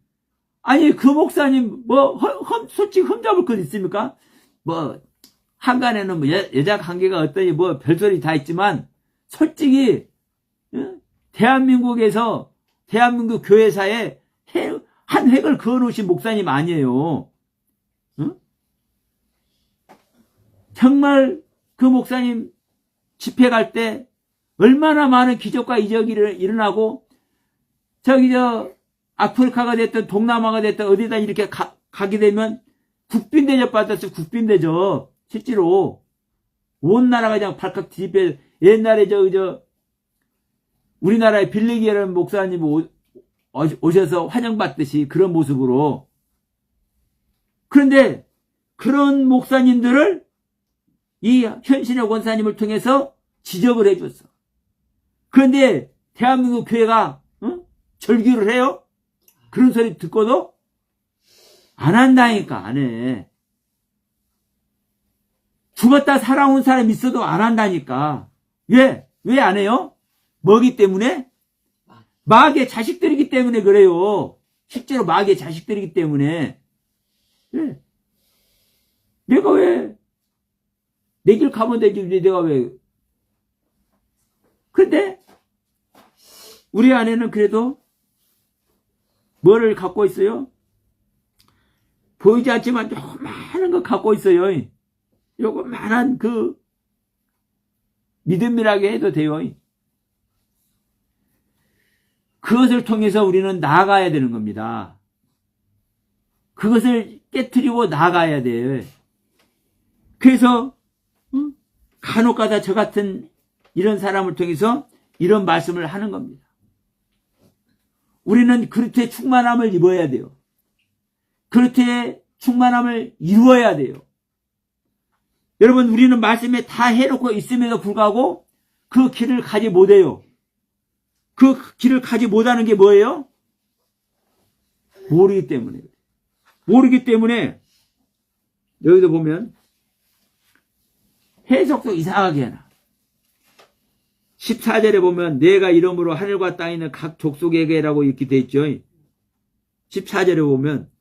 Speaker 1: 아니, 그 목사님, 솔직히 흠잡을 것 있습니까? 한간에는 여자 관계가 어떠니, 별소리 다 있지만, 솔직히, 응? 대한민국 교회사에 한 획을 그어놓으신 목사님 아니에요. 응? 정말 그 목사님 집회 갈 때 얼마나 많은 기적과 이적이 일어나고 아프리카가 됐든 동남아가 됐든 어디다 이렇게 가게 되면 국빈 대접 받았어요. 국빈 대접. 실제로 온 나라가 그냥 발칵 뒤집혀. 옛날에 우리나라에 빌리기라는 목사님 오셔서 환영받듯이 그런 모습으로. 그런데 그런 목사님들을 이 현신의 권사님을 통해서 지적을 해줬어. 그런데 대한민국 교회가 절규를 해요? 그런 소리 듣고도 안 한다니까. 안 해. 죽었다 살아온 사람 있어도 안 한다니까. 왜 안 해요? 뭐기 때문에? 마귀의 자식들이기 때문에 그래요. 실제로 마귀의 자식들이기 때문에. 왜? 내가 왜? 내 길 가면 되지. 내가 왜? 그런데 우리 안에는 그래도 뭐를 갖고 있어요? 보이지 않지만 요만한 거 갖고 있어요. 요만한 그 믿음이라게 해도 돼요. 그것을 통해서 우리는 나아가야 되는 겁니다. 그것을 깨트리고 나아가야 돼. 그래서 간혹가다 저 같은 이런 사람을 통해서 이런 말씀을 하는 겁니다. 우리는 그리스도의 충만함을 입어야 돼요. 그리스도의 충만함을 이루어야 돼요. 여러분 우리는 말씀에 다 해놓고 있음에도 불구하고 그 길을 가지 못해요. 그 길을 가지 못하는 게 뭐예요? 모르기 때문에. 모르기 때문에 여기도 보면 해석도 이상하게 해놔. 14절에 보면 내가 이름으로 하늘과 땅에 있는 각 족속에게라고 이렇게 돼 있죠. 14절에 보면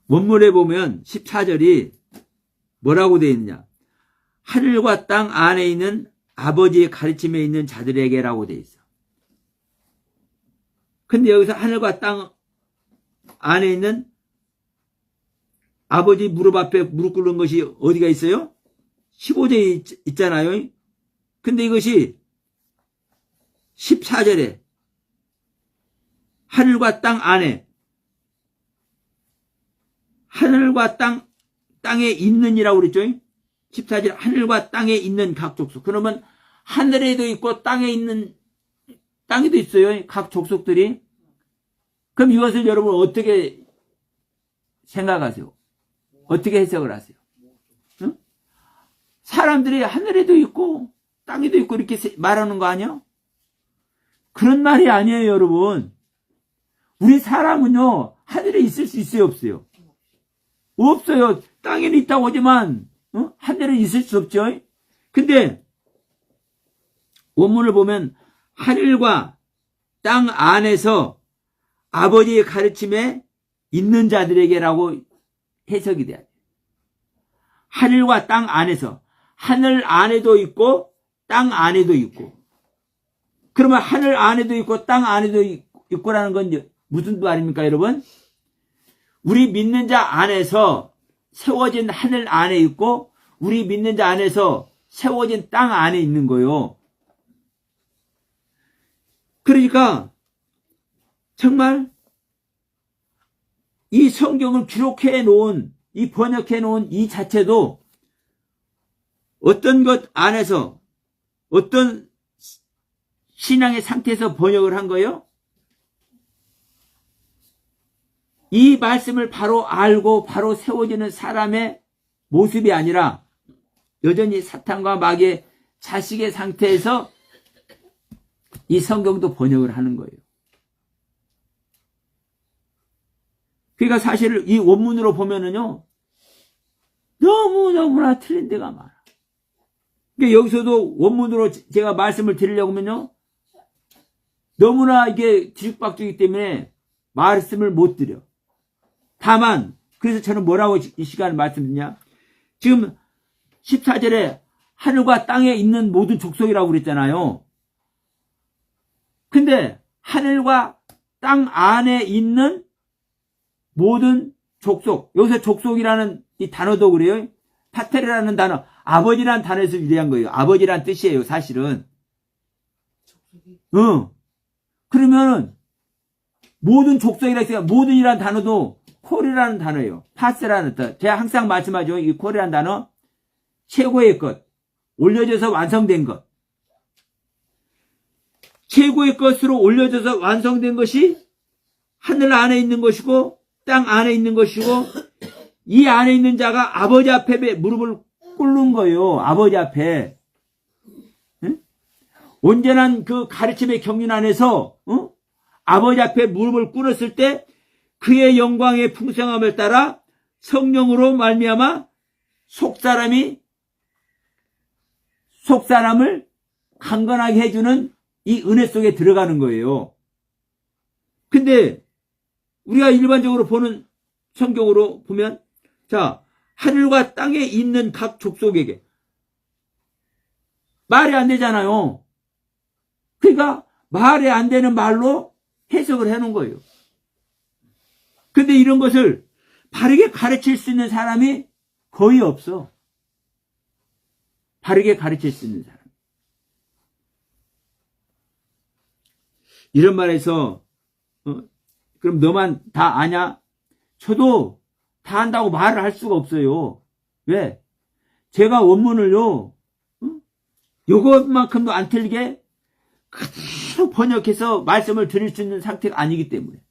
Speaker 1: 원문에 보면 14절이 뭐라고 되어 있느냐. 하늘과 땅 안에 있는 아버지의 가르침에 있는 자들에게라고 되어 있어. 근데 여기서 하늘과 땅 안에 있는 아버지 무릎 앞에 무릎 꿇는 것이 어디가 있어요? 15절에 있잖아요. 근데 이것이 14절에 하늘과 땅 안에, 하늘과 땅에 있는이라고 그랬죠. 14절 하늘과 땅에 있는 각 족속. 그러면 하늘에도 있고 땅에도 있어요. 각 족속들이. 그럼 이것을 여러분 어떻게 생각하세요? 어떻게 해석을 하세요? 응? 사람들이 하늘에도 있고 땅에도 있고 이렇게 말하는 거 아니야? 그런 말이 아니에요, 여러분. 우리 사람은요, 하늘에 있을 수 있어요, 없어요? 없어요. 땅에는 있다고 하지만 하늘에 있을 수 없죠. 근데 원문을 보면 하늘과 땅 안에서 아버지의 가르침에 있는 자들에게라고 해석이 돼야 돼요. 하늘과 땅 안에서. 하늘 안에도 있고 땅 안에도 있고. 그러면 하늘 안에도 있고 땅 안에도 있고라는 건 무슨 말입니까, 여러분? 우리 믿는 자 안에서 세워진 하늘 안에 있고 우리 믿는 자 안에서 세워진 땅 안에 있는 거예요. 그러니까 정말 이 성경을 기록해 놓은, 이 번역해 놓은 이 자체도 어떤 것 안에서, 어떤 신앙의 상태에서 번역을 한 거예요? 이 말씀을 바로 알고 바로 세워지는 사람의 모습이 아니라 여전히 사탄과 마귀의 자식의 상태에서 이 성경도 번역을 하는 거예요. 그러니까 사실 이 원문으로 보면은요, 너무나 틀린 데가 많아. 그러니까 여기서도 원문으로 제가 말씀을 드리려고 하면요, 너무나 이게 뒤죽박죽이기 때문에 말씀을 못 드려. 다만, 그래서 저는 뭐라고 이 시간에 말씀드리냐? 지금 14절에 하늘과 땅에 있는 모든 족속이라고 그랬잖아요. 근데 하늘과 땅 안에 있는 모든 족속, 여기서 족속이라는 이 단어도 그래요. 파테르라는 단어, 아버지라는 단어에서 유래한 거예요. 아버지라는 뜻이에요, 사실은. 그러면은 모든 족속이라 했으니까 모든이라는 단어도 콜이라는 단어예요. 파스라는 뜻. 제가 항상 말씀하죠. 이 콜이라는 단어, 최고의 것, 올려져서 완성된 것. 최고의 것으로 올려져서 완성된 것이 하늘 안에 있는 것이고 땅 안에 있는 것이고, 이 안에 있는 자가 아버지 앞에 무릎을 꿇는 거예요. 아버지 앞에. 응? 온전한 그 가르침의 경륜 안에서 아버지 앞에 무릎을 꿇었을 때 그의 영광의 풍성함을 따라 성령으로 말미암아 속사람을 강건하게 해주는 이 은혜 속에 들어가는 거예요. 근데 우리가 일반적으로 보는 성경으로 보면, 자, 하늘과 땅에 있는 각 족속에게 말이 안 되잖아요. 그러니까 말이 안 되는 말로 해석을 해놓은 거예요. 근데 이런 것을 바르게 가르칠 수 있는 사람이 거의 없어. 바르게 가르칠 수 있는 사람. 이런 말에서 그럼 너만 다 아냐? 저도 다 안다고 말을 할 수가 없어요. 왜? 제가 원문을요, 요것만큼도 안 틀리게 그대로 번역해서 말씀을 드릴 수 있는 상태가 아니기 때문에.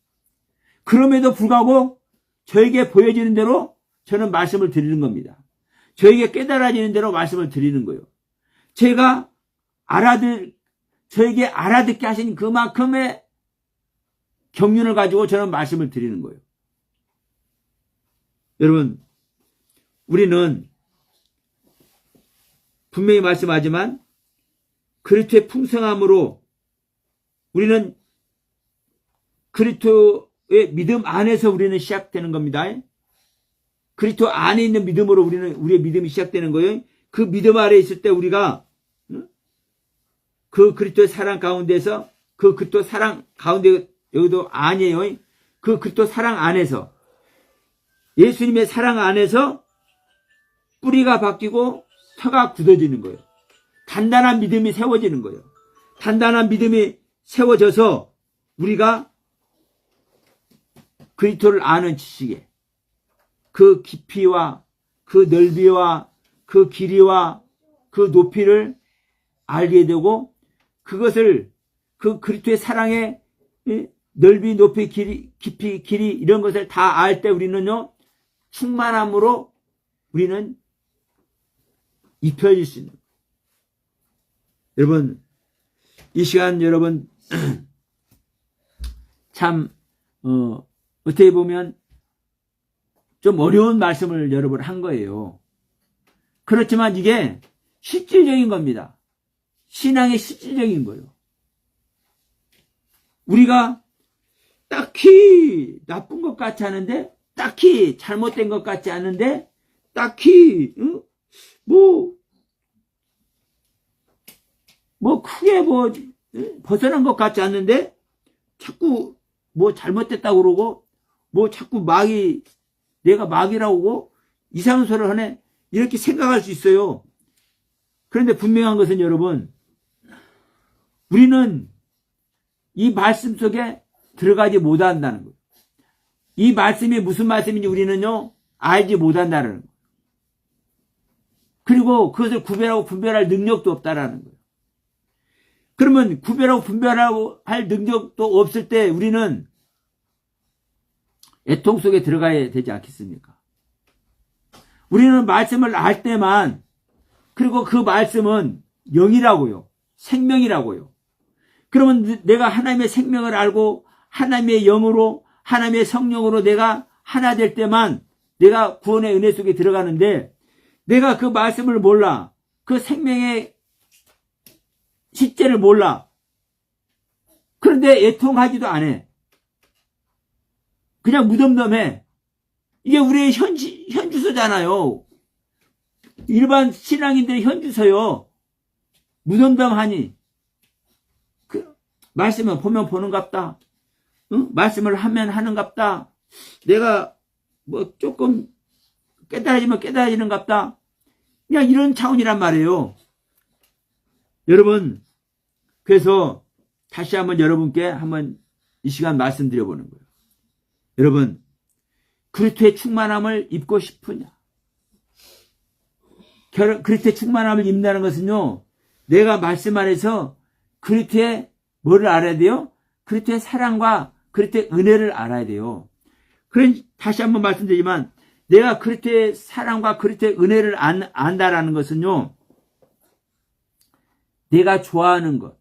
Speaker 1: 그럼에도 불구하고 저에게 보여지는 대로 저는 말씀을 드리는 겁니다. 저에게 깨달아지는 대로 말씀을 드리는 거예요. 제가 저에게 알아듣게 하신 그만큼의 경륜을 가지고 저는 말씀을 드리는 거예요. 여러분, 우리는 분명히 말씀하지만 그리스도의 풍성함으로 우리는 그리스도의 믿음 안에서 우리는 시작되는 겁니다. 그리스도 안에 있는 믿음으로 우리의 믿음이 시작되는 거예요. 그 믿음 아래 있을 때 우리가 그 그리스도의 사랑 가운데서 그 그리스도 사랑 가운데 여기도 아니에요. 그 그리스도 사랑 안에서 예수님의 사랑 안에서 뿌리가 바뀌고 터가 굳어지는 거예요. 단단한 믿음이 세워지는 거예요. 단단한 믿음이 세워져서 우리가 그리스도를 아는 지식에 그 깊이와 그 넓이와 그 길이와 그 높이를 알게 되고 그것을 그 그리스도의 사랑의 넓이, 높이, 길이, 깊이, 길이 이런 것을 다 알 때 우리는요 충만함으로 우리는 입혀질 수 있는 거예요. 여러분 이 시간 여러분 참 어떻게 보면 좀 어려운 말씀을 여러분 한 거예요. 그렇지만 이게 실질적인 겁니다. 신앙의 실질적인 거예요. 우리가 딱히 나쁜 것 같지 않은데 딱히 잘못된 것 같지 않은데 딱히 크게 벗어난 것 같지 않는데 자꾸 잘못됐다고 그러고 자꾸 내가 마귀라고 하고 이상한 소리를 하네 이렇게 생각할 수 있어요. 그런데 분명한 것은 여러분 우리는 이 말씀 속에 들어가지 못한다는 거예요. 이 말씀이 무슨 말씀인지 우리는요 알지 못한다는 거예요. 그리고 그것을 구별하고 분별할 능력도 없다라는 거예요. 그러면 구별하고 분별하고 할 능력도 없을 때 우리는 애통 속에 들어가야 되지 않겠습니까? 우리는 말씀을 알 때만 그리고 그 말씀은 영이라고요. 생명이라고요. 그러면 내가 하나님의 생명을 알고 하나님의 영으로 하나님의 성령으로 내가 하나 될 때만 내가 구원의 은혜 속에 들어가는데 내가 그 말씀을 몰라. 그 생명의 실제를 몰라. 그런데 애통하지도 않아. 그냥 무덤덤해. 이게 우리의 현주소잖아요. 일반 신앙인들의 현주소요. 무덤덤하니. 말씀을 보면 보는갑다. 응? 말씀을 하면 하는갑다. 내가 조금 깨달아지면 깨달아지는갑다. 그냥 이런 차원이란 말이에요. 여러분, 그래서 다시 한번 여러분께 한번 이 시간 말씀드려보는 거예요. 여러분, 그리스도의 충만함을 입고 싶으냐? 그리스도의 충만함을 입는다는 것은요, 내가 말씀 안에서 그리스도의 뭐를 알아야 돼요? 그리스도의 사랑과 그리스도의 은혜를 알아야 돼요. 다시 한번 말씀드리지만, 내가 그리스도의 사랑과 그리스도의 은혜를 안다라는 것은요, 내가 좋아하는 것,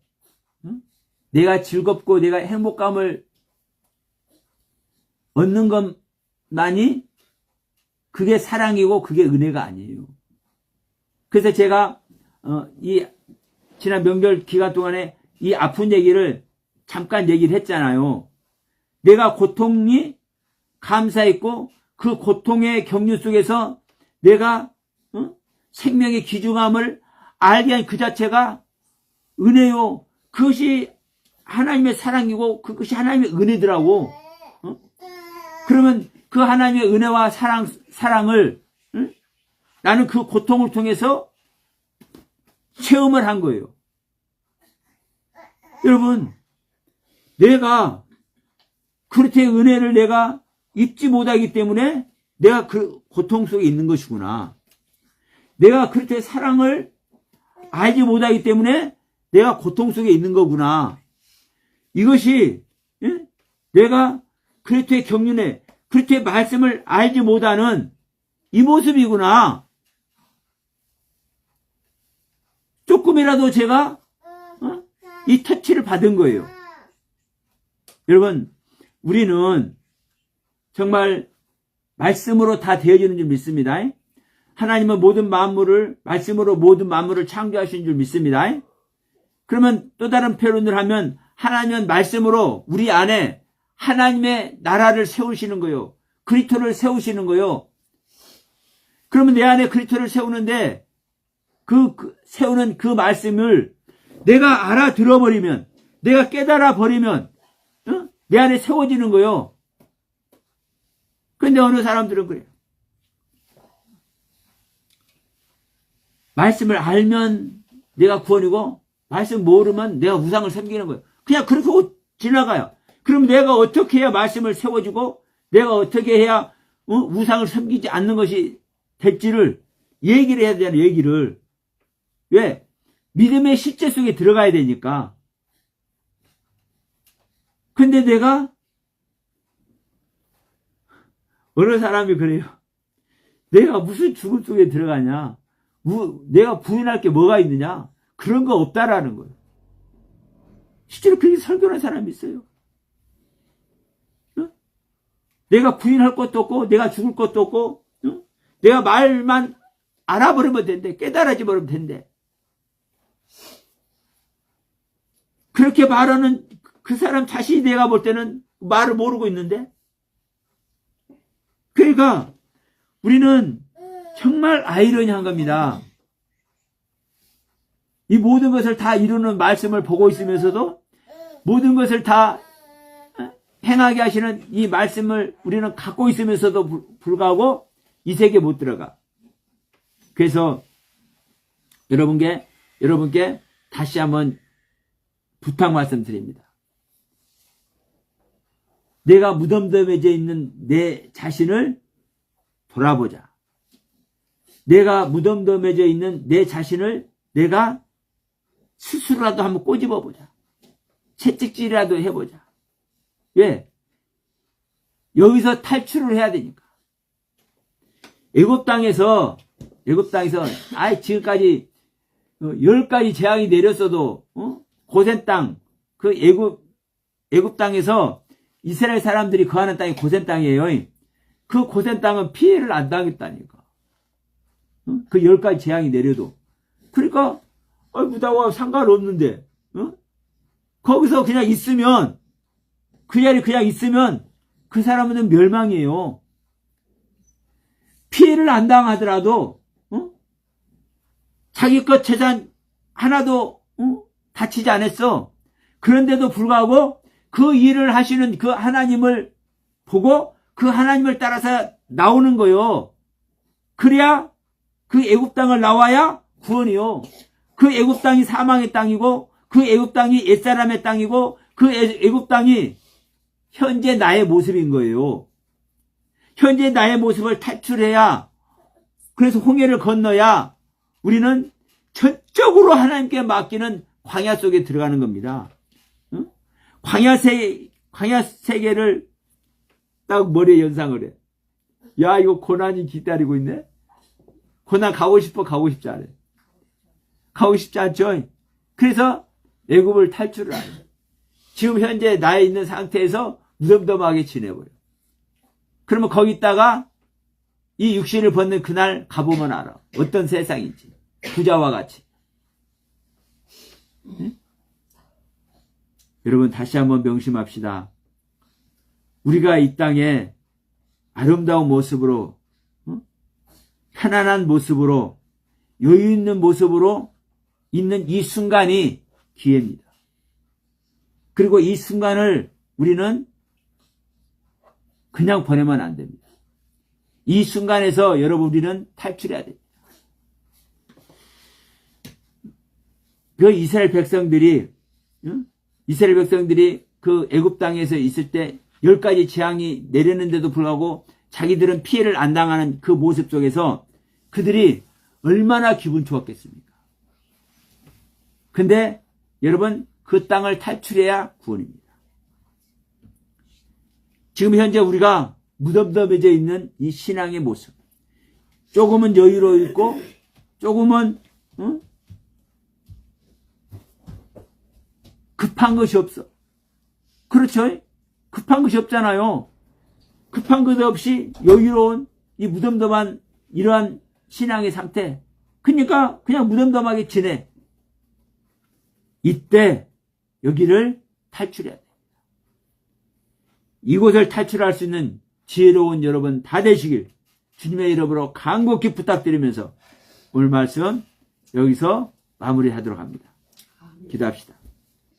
Speaker 1: 내가 즐겁고 내가 행복감을 얻는 것만이 그게 사랑이고 그게 은혜가 아니에요. 그래서 제가 지난 명절 기간 동안에 이 아픈 얘기를 잠깐 얘기를 했잖아요. 내가 고통이 감사했고 그 고통의 경륜 속에서 내가 생명의 귀중함을 알게 한 그 자체가 은혜요. 그것이 하나님의 사랑이고 그것이 하나님의 은혜더라고. 그러면 그 하나님의 은혜와 사랑을 나는 그 고통을 통해서 체험을 한 거예요. 여러분, 내가 그리스도의 은혜를 내가 입지 못하기 때문에 내가 그 고통 속에 있는 것이구나. 내가 그리스도의 사랑을 알지 못하기 때문에 내가 고통 속에 있는 거구나. 이것이 내가 그리스도의 경륜에 그리스도의 말씀을 알지 못하는 이 모습이구나. 조금이라도 제가 이 터치를 받은 거예요. 여러분, 우리는 정말 말씀으로 다 되어지는 줄 믿습니다. 하나님은 모든 만물을 말씀으로 모든 만물을 창조하신 줄 믿습니다. 그러면 또 다른 표현을 하면 하나님은 말씀으로 우리 안에 하나님의 나라를 세우시는 거요. 그리스도를 세우시는 거요. 그러면 내 안에 그리스도를 세우는데 세우는 그 말씀을 내가 알아들어 버리면, 내가 깨달아 버리면 내 안에 세워지는 거요. 근데 어느 사람들은 그래요. 말씀을 알면 내가 구원이고 말씀 모르면 내가 우상을 섬기는 거예요. 그냥 그렇게 지나가요. 그럼 내가 어떻게 해야 말씀을 세워주고 내가 어떻게 해야 우상을 섬기지 않는 것이 될지를 얘기를 해야 되잖아요. 얘기를. 왜? 믿음의 실제 속에 들어가야 되니까. 근데 내가 어느 사람이 그래요. 내가 무슨 죽음 속에 들어가냐. 내가 부인할 게 뭐가 있느냐. 그런 거 없다라는 거예요. 실제로 그렇게 설교하는 사람이 있어요. 내가 부인할 것도 없고 내가 죽을 것도 없고 내가 말만 알아버리면 된대. 깨달아지 버리면 된대. 그렇게 말하는 그 사람 자신이 내가 볼 때는 말을 모르고 있는데, 그러니까 우리는 정말 아이러니한 겁니다. 이 모든 것을 다 이루는 말씀을 보고 있으면서도 모든 것을 다 행하게 하시는 이 말씀을 우리는 갖고 있으면서도 불구하고 이 세계에 못 들어가. 그래서 여러분께 다시 한번 부탁 말씀드립니다. 내가 무덤덤해져 있는 내 자신을 돌아보자. 내가 무덤덤해져 있는 내 자신을 내가 스스로라도 한번 꼬집어 보자. 채찍질이라도 해보자. 왜? 여기서 탈출을 해야 되니까. 애굽 땅에서 지금까지 10가지 재앙이 내렸어도 고센 땅, 그 애굽 땅에서 이스라엘 사람들이 거하는 땅이 고센 땅이에요. 그 고센 땅은 피해를 안 당했다니까. 그 10가지 재앙이 내려도. 그러니까 나와 상관없는데 거기서 그냥 있으면, 그 자리에 그냥 있으면 그 사람은 멸망이에요. 피해를 안 당하더라도 자기 것 재산 하나도 다치지 않았어. 그런데도 불구하고 그 일을 하시는 그 하나님을 보고 그 하나님을 따라서 나오는 거요. 그래야 그 애굽 땅을 나와야 구원이요. 그 애굽 땅이 사망의 땅이고 그 애굽 땅이 옛사람의 땅이고 그 애굽 땅이 현재 나의 모습인 거예요. 현재 나의 모습을 탈출해야, 그래서 홍해를 건너야 우리는 전적으로 하나님께 맡기는 광야 속에 들어가는 겁니다. 광야 세계를 딱 머리에 연상을 해. 야, 이거 고난이 기다리고 있네? 고난 가고 싶지 않아. 가고 싶지 않죠? 그래서 애굽을 탈출을 안 해. 지금 현재 나에 있는 상태에서 무덤덤하게 지내버려. 그러면 거기 있다가 이 육신을 벗는 그날 가보면 알아. 어떤 세상인지. 부자와 같이. 응? 여러분 다시 한번 명심합시다. 우리가 이 땅에 아름다운 모습으로, 편안한 모습으로, 여유 있는 모습으로 있는 이 순간이 기회입니다. 그리고 이 순간을 우리는 그냥 보내면 안 됩니다. 이 순간에서 여러분 우리는 탈출해야 됩니다. 그 이스라엘 백성들이 그 애굽 땅에서 있을 때 10가지 재앙이 내렸는데도 불구하고 자기들은 피해를 안 당하는 그 모습 속에서 그들이 얼마나 기분 좋았겠습니까? 근데 여러분 그 땅을 탈출해야 구원입니다. 지금 현재 우리가 무덤덤해져 있는 이 신앙의 모습, 조금은 여유로워 있고 조금은 급한 것이 없어. 그렇죠? 급한 것이 없잖아요. 급한 것 없이 여유로운 이 무덤덤한 이러한 신앙의 상태. 그러니까 그냥 무덤덤하게 지내. 이때 여기를 탈출해야 돼. 이곳을 탈출할 수 있는 지혜로운 여러분 다 되시길 주님의 이름으로 간곡히 부탁드리면서 오늘 말씀 여기서 마무리하도록 합니다. 기도합시다.